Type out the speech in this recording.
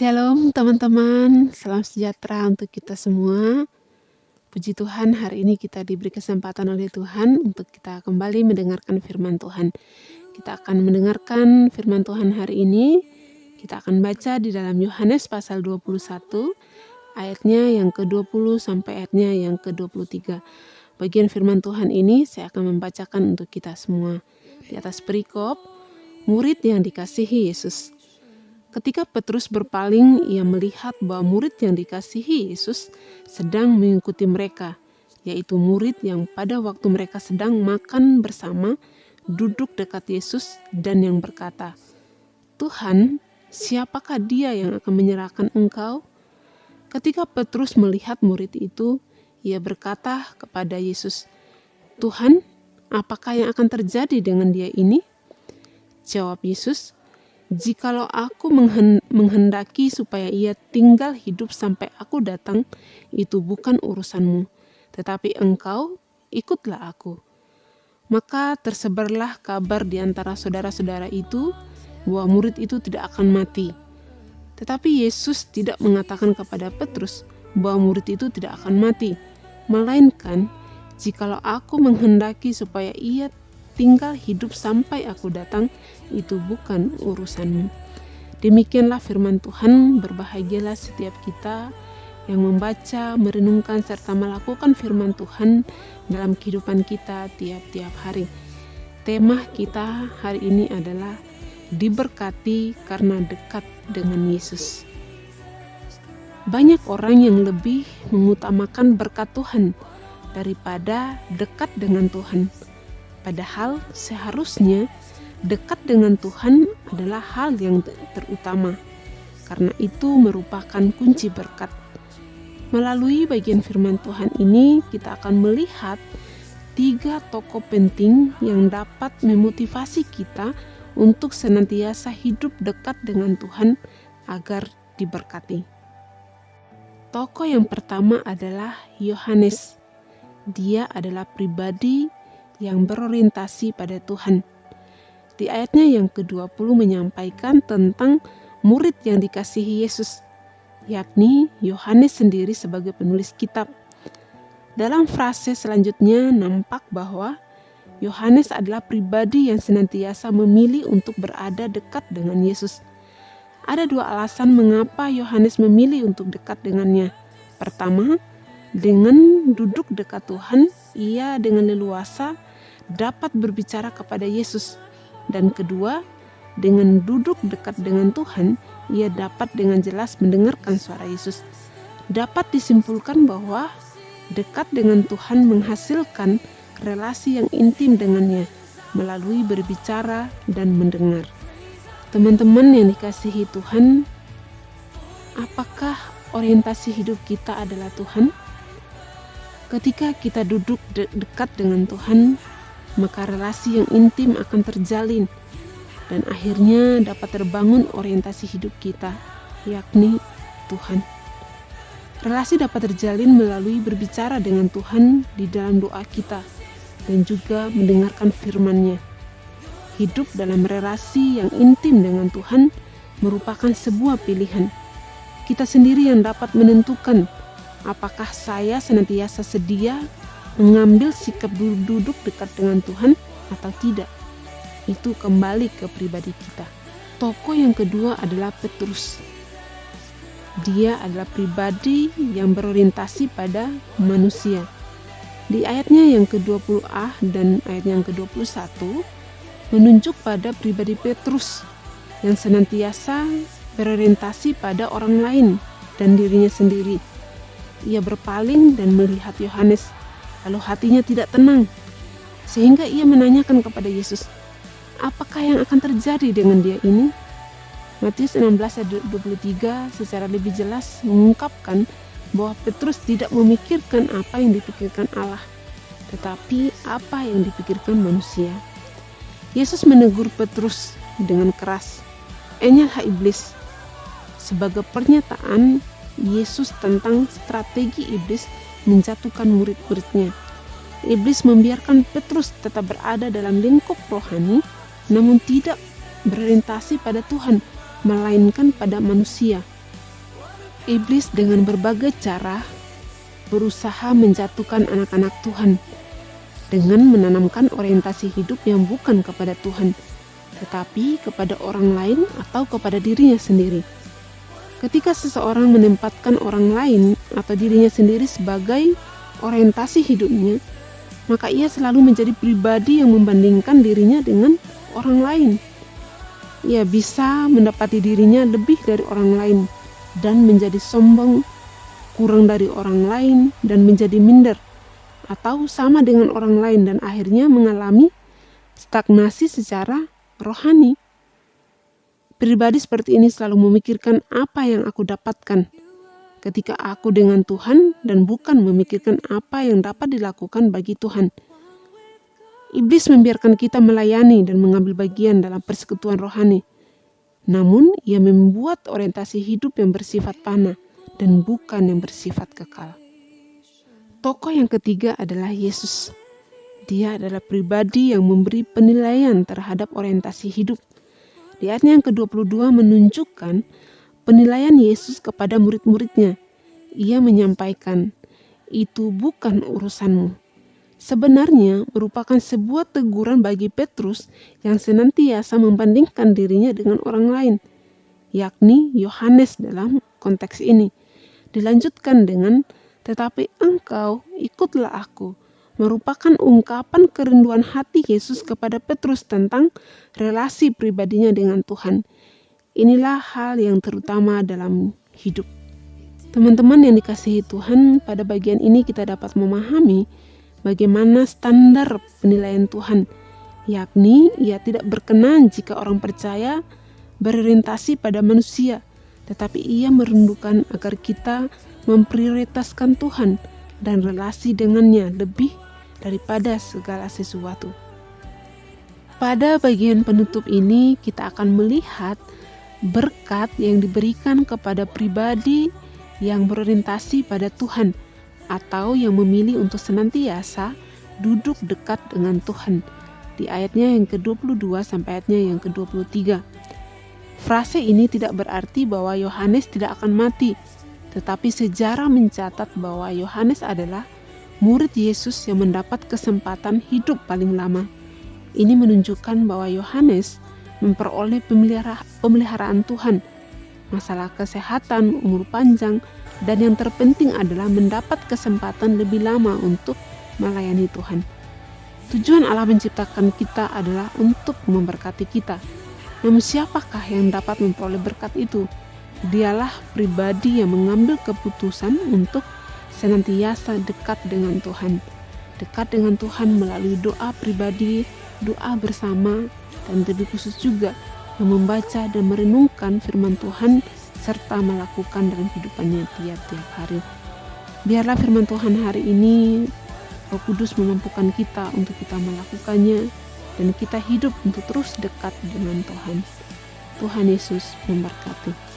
Shalom teman-teman, salam sejahtera untuk kita semua. Puji Tuhan, hari ini kita diberi kesempatan oleh Tuhan untuk kita kembali mendengarkan firman Tuhan. Kita akan mendengarkan firman Tuhan hari ini. Kita akan baca di dalam Yohanes pasal 21, ayatnya yang ke-20 sampai ayatnya yang ke-23. Bagian firman Tuhan ini saya akan membacakan untuk kita semua. Di atas perikop, murid yang dikasihi Yesus. Ketika Petrus berpaling, ia melihat bahwa murid yang dikasihi Yesus sedang mengikuti mereka, yaitu murid yang pada waktu mereka sedang makan bersama, duduk dekat Yesus dan yang berkata, "Tuhan, siapakah dia yang akan menyerahkan Engkau?" Ketika Petrus melihat murid itu, ia berkata kepada Yesus, "Tuhan, apakah yang akan terjadi dengan dia ini?" Jawab Yesus, "Jikalau aku menghendaki supaya ia tinggal hidup sampai aku datang, itu bukan urusanmu. Tetapi engkau, ikutlah aku." Maka tersebarlah kabar di antara saudara-saudara itu, bahwa murid itu tidak akan mati. Tetapi Yesus tidak mengatakan kepada Petrus bahwa murid itu tidak akan mati. Melainkan, "Jikalau aku menghendaki supaya ia tinggal hidup sampai aku datang, itu bukan urusanmu." Demikianlah firman Tuhan. Berbahagialah setiap kita yang membaca, merenungkan, serta melakukan firman Tuhan dalam kehidupan kita tiap-tiap hari. Tema kita hari ini adalah diberkati karena dekat dengan Yesus. Banyak orang yang lebih mengutamakan berkat Tuhan daripada dekat dengan Tuhan. Padahal seharusnya dekat dengan Tuhan adalah hal yang terutama, karena itu merupakan kunci berkat. Melalui bagian firman Tuhan ini, kita akan melihat 3 tokoh penting yang dapat memotivasi kita untuk senantiasa hidup dekat dengan Tuhan agar diberkati. Tokoh yang pertama adalah Yohanes. Dia adalah pribadi yang berorientasi pada Tuhan. Di ayatnya yang ke-20 menyampaikan tentang murid yang dikasihi Yesus, yakni Yohanes sendiri sebagai penulis kitab. Dalam frase selanjutnya nampak bahwa Yohanes adalah pribadi yang senantiasa memilih untuk berada dekat dengan Yesus. Ada 2 alasan mengapa Yohanes memilih untuk dekat dengannya. Pertama, dengan duduk dekat Tuhan, ia dengan leluasa dapat berbicara kepada Yesus. Dan kedua, dengan duduk dekat dengan Tuhan, ia dapat dengan jelas mendengarkan suara Yesus. Dapat disimpulkan bahwa dekat dengan Tuhan menghasilkan relasi yang intim dengannya melalui berbicara dan mendengar. Teman-teman yang dikasihi Tuhan, apakah orientasi hidup kita adalah Tuhan? Ketika kita duduk dekat dengan Tuhan, maka relasi yang intim akan terjalin dan akhirnya dapat terbangun orientasi hidup kita, yakni Tuhan. Relasi dapat terjalin melalui berbicara dengan Tuhan di dalam doa kita dan juga mendengarkan firman-Nya. Hidup dalam relasi yang intim dengan Tuhan merupakan sebuah pilihan. Kita sendiri yang dapat menentukan apakah saya senantiasa sedia mengambil sikap duduk dekat dengan Tuhan atau tidak. Itu kembali ke pribadi kita. Tokoh yang kedua adalah Petrus. Dia adalah pribadi yang berorientasi pada manusia. Di ayatnya yang ke-20a dan ayat yang ke-21 menunjuk pada pribadi Petrus yang senantiasa berorientasi pada orang lain dan dirinya sendiri. Ia berpaling dan melihat Yohanes, lalu hatinya tidak tenang, sehingga ia menanyakan kepada Yesus, apakah yang akan terjadi dengan dia ini? Matius 16 ayat 23 secara lebih jelas mengungkapkan bahwa Petrus tidak memikirkan apa yang dipikirkan Allah, tetapi apa yang dipikirkan manusia. Yesus menegur Petrus dengan keras, "Enyahlah iblis," sebagai pernyataan Yesus tentang strategi iblis menjatuhkan murid-muridnya. Iblis membiarkan Petrus tetap berada dalam lingkup rohani, namun tidak berorientasi pada Tuhan, melainkan pada manusia. Iblis dengan berbagai cara berusaha menjatuhkan anak-anak Tuhan dengan menanamkan orientasi hidup yang bukan kepada Tuhan, tetapi kepada orang lain atau kepada dirinya sendiri. Ketika seseorang menempatkan orang lain atau dirinya sendiri sebagai orientasi hidupnya, maka ia selalu menjadi pribadi yang membandingkan dirinya dengan orang lain. Ia bisa mendapati dirinya lebih dari orang lain dan menjadi sombong, kurang dari orang lain dan menjadi minder, atau sama dengan orang lain dan akhirnya mengalami stagnasi secara rohani. Pribadi seperti ini selalu memikirkan apa yang aku dapatkan ketika aku dengan Tuhan dan bukan memikirkan apa yang dapat dilakukan bagi Tuhan. Iblis membiarkan kita melayani dan mengambil bagian dalam persekutuan rohani. Namun, ia membuat orientasi hidup yang bersifat fana dan bukan yang bersifat kekal. Tokoh yang ketiga adalah Yesus. Dia adalah pribadi yang memberi penilaian terhadap orientasi hidup. Di ayatnya yang ke-22 menunjukkan penilaian Yesus kepada murid-muridnya. Ia menyampaikan, "Itu bukan urusanmu." Sebenarnya merupakan sebuah teguran bagi Petrus yang senantiasa membandingkan dirinya dengan orang lain, yakni Yohanes dalam konteks ini. Dilanjutkan dengan, "Tetapi engkau ikutlah aku," merupakan ungkapan kerinduan hati Yesus kepada Petrus tentang relasi pribadinya dengan Tuhan. Inilah hal yang terutama dalam hidup. Teman-teman yang dikasihi Tuhan, pada bagian ini kita dapat memahami bagaimana standar penilaian Tuhan, yakni ia tidak berkenan jika orang percaya berorientasi pada manusia, tetapi ia merindukan agar kita memprioritaskan Tuhan dan relasi dengannya lebih daripada segala sesuatu. Pada bagian penutup ini kita akan melihat berkat yang diberikan kepada pribadi yang berorientasi pada Tuhan atau yang memilih untuk senantiasa duduk dekat dengan Tuhan. Di ayatnya yang ke-22 sampai ayatnya yang ke-23. Frase ini tidak berarti bahwa Yohanes tidak akan mati, tetapi sejarah mencatat bahwa Yohanes adalah murid Yesus yang mendapat kesempatan hidup paling lama. Ini menunjukkan bahwa Yohanes memperoleh pemeliharaan Tuhan, masalah kesehatan, umur panjang, dan yang terpenting adalah mendapat kesempatan lebih lama untuk melayani Tuhan. Tujuan Allah menciptakan kita adalah untuk memberkati kita. Namun siapakah yang dapat memperoleh berkat itu? Dialah pribadi yang mengambil keputusan untuk senantiasa dekat dengan Tuhan. Dekat dengan Tuhan melalui doa pribadi, doa bersama, dan lebih khusus juga yang membaca dan merenungkan firman Tuhan serta melakukan dalam kehidupannya tiap-tiap hari. Biarlah firman Tuhan hari ini Roh Kudus memampukan kita untuk kita melakukannya dan kita hidup untuk terus dekat dengan Tuhan. Tuhan Yesus memberkati.